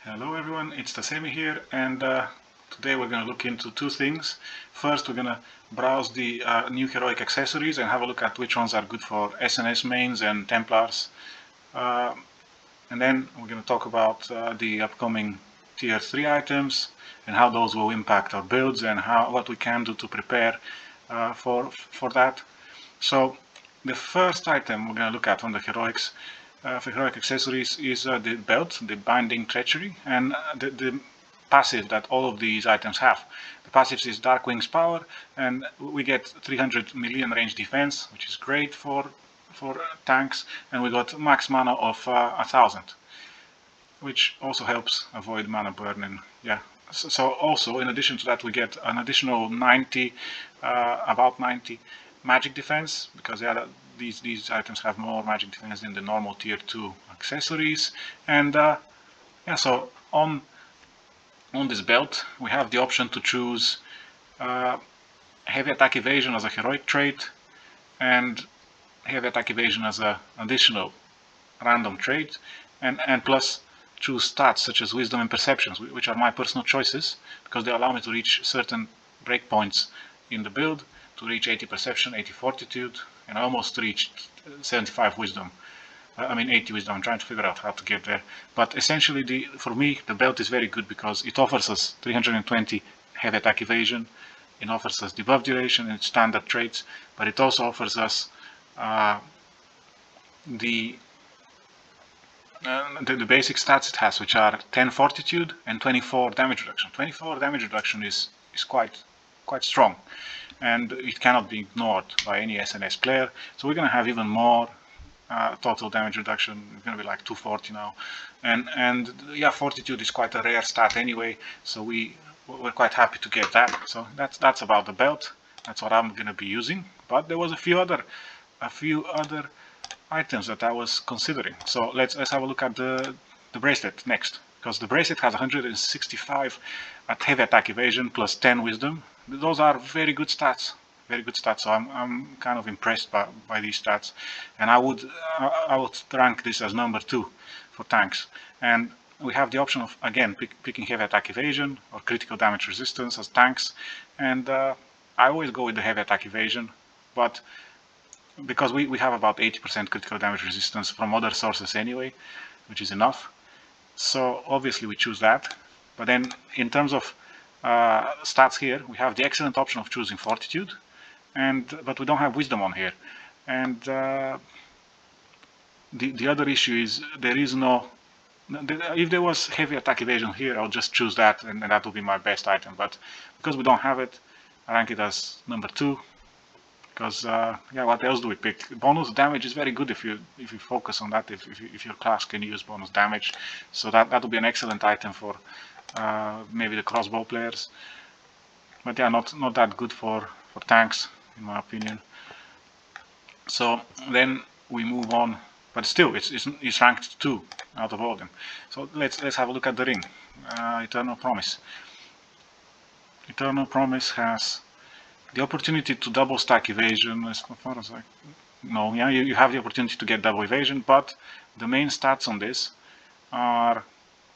Hello everyone, it's Tasemi here, and today we're going to look into two things. First, we're going to browse the new Heroic Accessories and have a look at which ones are good for SNS mains and Templars. And then we're going to talk about the upcoming Tier 3 items and how those will impact our builds and what we can do to prepare for that. So the first item we're going to look at on the Heroics for Heroic Accessories is the belt, the Binding Treachery, and the passive that all of these items have. The passive is Dark Wings Power, and we get 300 million range defense, which is great for tanks, and we got max mana of 1000, which also helps avoid mana burn. And yeah, so also in addition to that, we get an additional 90, about 90 magic defense, because these items have more magic defense than the normal tier 2 accessories. And yeah, so on this belt we have the option to choose heavy attack evasion as a heroic trait and heavy attack evasion as an additional random trait, and plus choose stats such as wisdom and perceptions, which are my personal choices because they allow me to reach certain breakpoints in the build, to reach 80 perception, 80 fortitude, and I almost reached 75 wisdom. 80 wisdom. I'm trying to figure out how to get there. But essentially, for me, the belt is very good because it offers us 320 heavy attack evasion, it offers us debuff duration and standard traits, but it also offers us the basic stats it has, which are 10 fortitude and 24 damage reduction. 24 damage reduction is quite strong, and it cannot be ignored by any SNS player. So we're going to have even more total damage reduction. It's going to be like 240 now, and yeah, fortitude is quite a rare stat anyway, so we're quite happy to get that. So that's about the belt. That's what I'm going to be using. But there was a few other items that I was considering. So let's have a look at the bracelet next, because the bracelet has 165 at heavy attack evasion plus 10 wisdom. Those are very good stats. So I'm kind of impressed by these stats, and I would rank this as number 2 for tanks. And we have the option of again picking heavy attack evasion or critical damage resistance as tanks, and I always go with the heavy attack evasion, but because we have about 80% critical damage resistance from other sources anyway, which is enough. So obviously we choose that. But then in terms of stats here, we have the excellent option of choosing fortitude, but we don't have wisdom on here. And the other issue is there is no. If there was heavy attack evasion here, I'll just choose that, and that will be my best item. But because we don't have it, I rank it as number 2. Because yeah, what else do we pick? Bonus damage is very good if you focus on that. If your class can use bonus damage, so that will be an excellent item for maybe the crossbow players. But yeah, not that good for tanks in my opinion. So then we move on, but still it's ranked 2 out of all of them. So let's have a look at the ring. Eternal Promise. Eternal Promise has the opportunity to double stack evasion. As far as I know, yeah, you have the opportunity to get double evasion, but the main stats on this are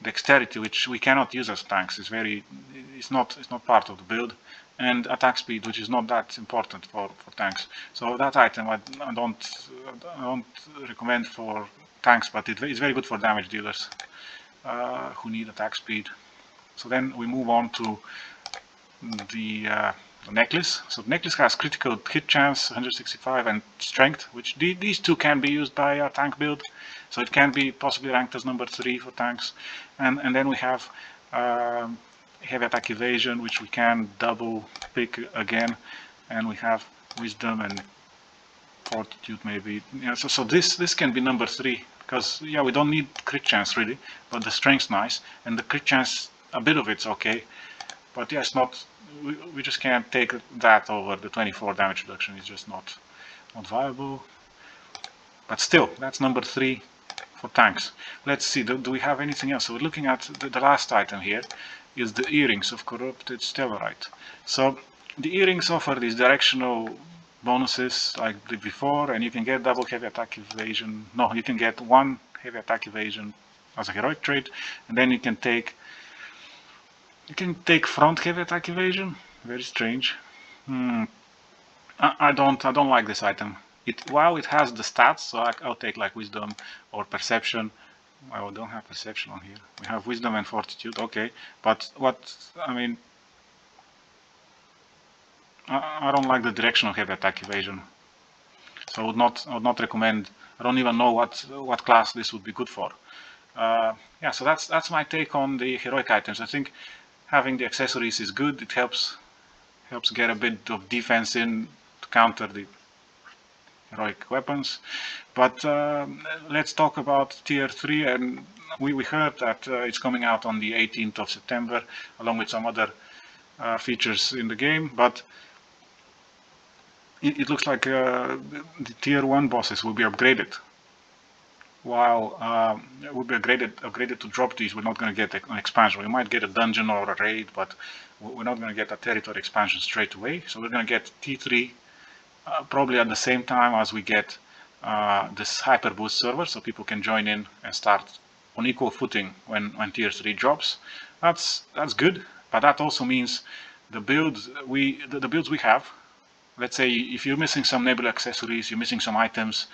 dexterity, which we cannot use as tanks. It's not part of the build, and attack speed, which is not that important for tanks. So that item I don't recommend for tanks, but it's very good for damage dealers who need attack speed. So then we move on to the necklace. So the necklace has critical hit chance 165 and strength, which these two can be used by a tank build, so it can be possibly ranked as number 3 for tanks. And then we have heavy attack evasion, which we can double pick again, and we have wisdom and fortitude maybe. Yeah, so this can be number 3 because yeah, we don't need crit chance really, but the strength's nice, and the crit chance, a bit of it's okay, but yeah, it's not. We just can't take that over the 24 damage reduction. It's just not viable. But still, that's number 3 for tanks. Let's see, do we have anything else? So we're looking at the last item here is the earrings of corrupted stellarite. So the earrings offer these directional bonuses like before, and you can get double heavy attack evasion. No, you can get 1 heavy attack evasion as a heroic trait, and then you can take front heavy attack evasion. Very strange. I don't like this item. While it has the stats, so I'll take like wisdom or perception. Well, we don't have perception on here. We have wisdom and fortitude. Okay, but I don't like the directional heavy attack evasion. So I would not recommend. I don't even know what class this would be good for. Yeah, so that's my take on the heroic items. I think having the accessories is good. It helps get a bit of defense in to counter the heroic weapons. But let's talk about tier 3, and we heard that it's coming out on the 18th of September along with some other features in the game, but it looks like the tier 1 bosses will be upgraded. While it will be upgraded to drop these, we're not going to get an expansion. We might get a dungeon or a raid, but we're not going to get a territory expansion straight away. So we're going to get T3 probably at the same time as we get this Hyperboost server, so people can join in and start on equal footing when tier 3 drops. That's good, but that also means the builds we have. Let's say if you're missing some Nebula accessories, you're missing some items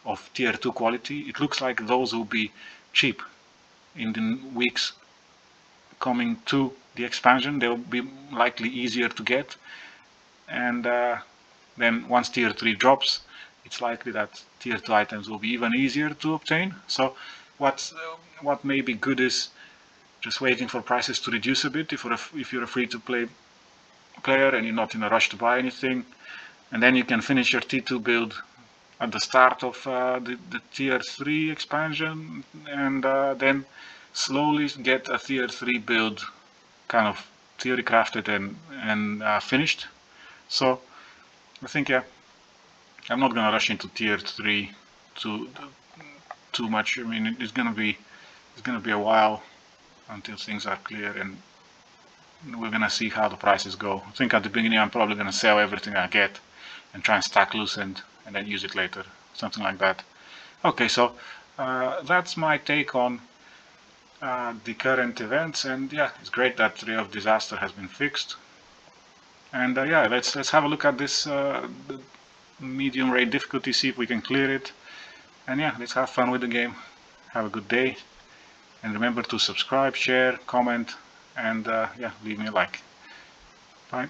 of tier 2 quality, it looks like those will be cheap in the weeks coming to the expansion. They'll be likely easier to get, and then once tier 3 drops, it's likely that tier 2 items will be even easier to obtain. So what may be good is just waiting for prices to reduce a bit if you're a free-to-play player and you're not in a rush to buy anything, and then you can finish your T2 build at the start of the tier 3 expansion, and then slowly get a tier 3 build kind of theory crafted and finished. So I think, yeah, I'm not gonna rush into tier 3 too much. I mean, it's gonna be a while until things are clear, and we're gonna see how the prices go. I think at the beginning I'm probably gonna sell everything I get and try and stack loose and then use it later, something like that. Okay, so that's my take on the current events, and yeah, it's great that Ray of Disaster has been fixed. And yeah, let's have a look at this medium rate difficulty, see if we can clear it. And yeah, let's have fun with the game. Have a good day, and remember to subscribe, share, comment, and yeah, leave me a like. Bye.